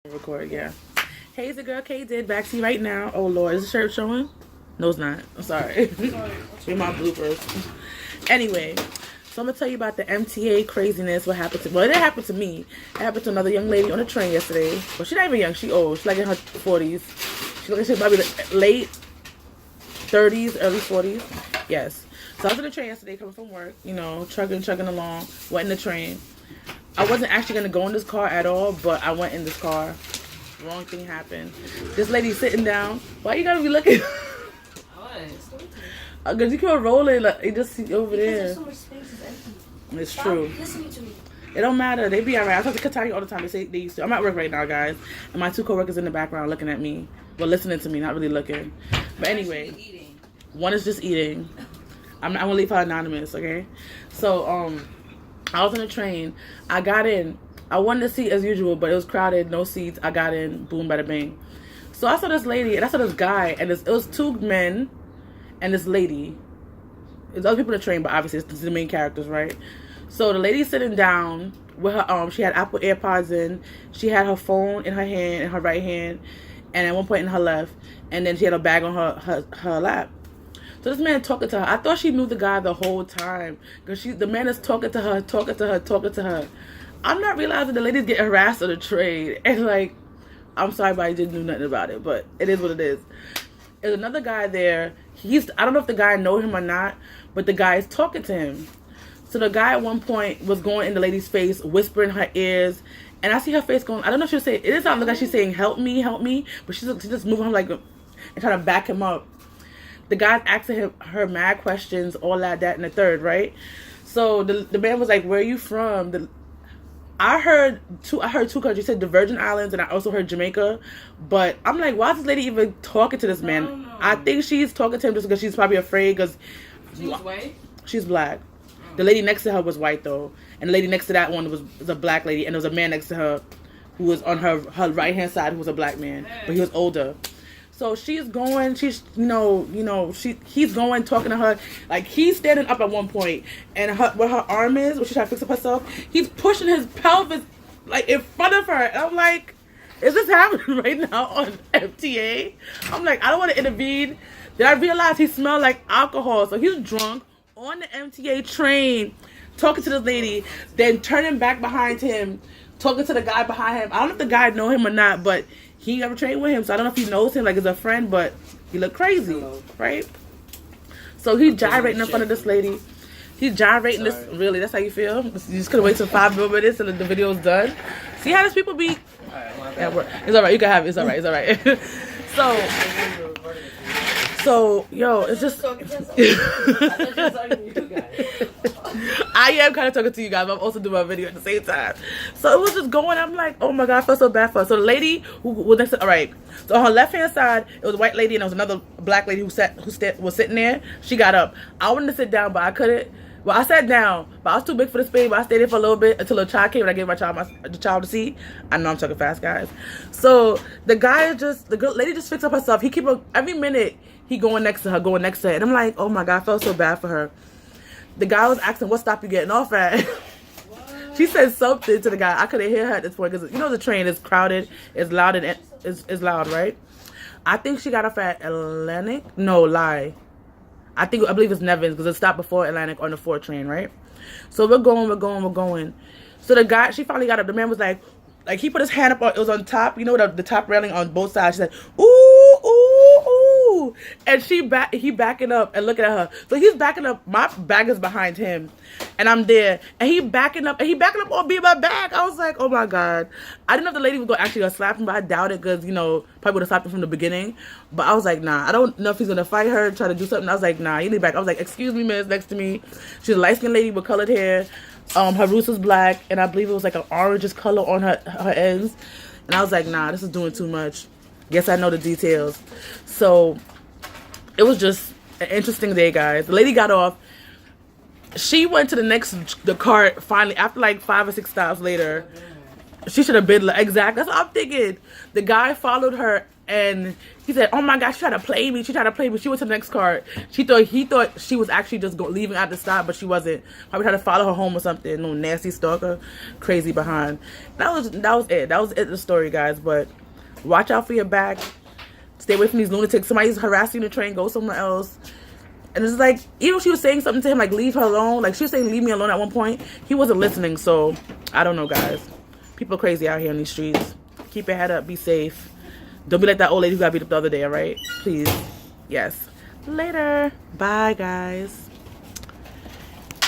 Record, yeah. Hey, it's the girl Kdiddavis back to you right now. Oh Lord, is the shirt showing? No, it's not. I'm sorry. Be my bloopers. Anyway, so I'm gonna tell you about the MTA craziness. What happened to? Well, it didn't happen to me. It happened to another young lady on a train yesterday. Well, she's not even young. She old. She's like in her 40s. She looks like she's probably late 30s, early 40s. Yes. So I was on the train yesterday, coming from work. You know, chugging along. Went in the train. I wasn't actually going to go in this car at all, but I went in this car. Wrong thing happened. This lady sitting down. Why you gotta be looking? Because you can't roll it. Like, you just see over there. There's so much space. It's empty. It's Stop true. listening to me. It don't matter. They be alright. I talk to Katari all the time. They say they used to. I'm at work right now, guys. And my two coworkers in the background looking at me. Well, listening to me, not really looking. But anyway. One is just eating. I'm going to leave her anonymous, okay? So, I was on the train. I got in. I wanted to seat as usual, but it was crowded, no seats. I got in, boom, bada bing. So I saw this lady, and I saw this guy, and it was two men and this lady. There's other people in the train, but obviously it's the main characters, right? So the lady sitting down with her, she had Apple AirPods in. She had her phone in her hand, in her right hand, and at one point in her left, and then she had a bag on her lap. So this man talking to her. I thought she knew the guy the whole time, because the man is talking to her. I'm not realizing the ladies get harassed on the train, and like, I'm sorry, but I didn't do nothing about it, but it is what it is. There's another guy there. I don't know if the guy know him or not, but the guy is talking to him. So the guy at one point was going in the lady's face, whispering her ears, and I see her face going. I don't know if she'll say. It doesn't sound like she's saying "help me," but she's just moving him like, and trying to back him up. The guy's asking her mad questions, all that, and the third, right? So the man was like, "Where are you from?" I heard two countries. He said the Virgin Islands, and I also heard Jamaica. But I'm like, why is this lady even talking to this man? I think she's talking to him just because she's probably afraid. Because she's white. She's black. The lady next to her was white though, and the lady next to that one was a black lady, and there was a man next to her who was on her right hand side who was a black man, but he was older. So she's going, he's going, talking to her, like he's standing up at one point, and where her arm is, where she's trying to fix up herself, he's pushing his pelvis, like, in front of her, and I'm like, is this happening right now on MTA? I'm like, I don't want to intervene. Then I realized he smelled like alcohol, so he's drunk, on the MTA train, talking to this lady, then turning back behind him, talking to the guy behind him. I don't know if the guy know him or not, but he never trained with him, so I don't know if he knows him, like, as a friend, but he looked crazy, right? So he's gyrating in front of this lady. He's gyrating this, really, that's how you feel? You just could've waited till 5 more minutes and the video's done. See how these people be at work. It's alright, you can have it, it's alright. So, yo, it's just... I am kind of talking to you guys, but I'm also doing my video at the same time. So it was just going, I'm like, oh my God, I felt so bad for her. So the lady who was next to, all right, so on her left-hand side, it was a white lady, and there was another black lady who was sitting there. She got up. I wanted to sit down, but I couldn't. Well, I sat down, but I was too big for the space, but I stayed there for a little bit until a child came, and I gave the child a seat. I know I'm talking fast, guys. So the lady just fixed up herself. He keep her, every minute, he going next to her. And I'm like, oh my God, I felt so bad for her. The guy was asking, what stop you getting off at? She said something to the guy. I couldn't hear her at this point because, the train is crowded, it's loud, and it's loud, right? I think she got off at Atlantic. No, lie. I believe it's Nevins because it stopped before Atlantic on the 4 train, right? So we're going. So the guy, she finally got up. The man was like he put his hand up, it was on top, the top railing on both sides. She said, ooh, ooh, ooh. And he backing up and looking at her. So he's backing up, my bag is behind him, and I'm there, and he backing up on me in my bag. I was like, oh my God. I didn't know if the lady was actually gonna slap him, but I doubt it, because, probably would have slapped him from the beginning. But I was like, nah, I don't know if he's gonna fight her, try to do something. I was like, nah, you need back. I was like, excuse me, miss, next to me. She's a light-skinned lady with colored hair. Her roots was black, and I believe it was like an orange color on her ends. And I was like, nah, this is doing too much. Guess I know the details. So it was just an interesting day, guys. The lady got off. She went to the car finally after like 5 or 6 stops later. She should have been like, exactly. That's what I'm thinking. The guy followed her and he said, "Oh my gosh, she tried to play me. She tried to play me." She went to the next car. He thought she was actually just leaving at the stop, but she wasn't. Probably tried to follow her home or something. No nasty stalker, crazy behind. That was it. That was it. The story, guys. But watch out for your back. Stay away from these lunatics. Somebody's harassing the train. Go somewhere else. And it's like, even if she was saying something to him, like, leave her alone. Like, she was saying, leave me alone at one point. He wasn't listening. So I don't know, guys. People are crazy out here on these streets. Keep your head up. Be safe. Don't be like that old lady who got beat up the other day, all right? Please. Yes. Later. Bye, guys.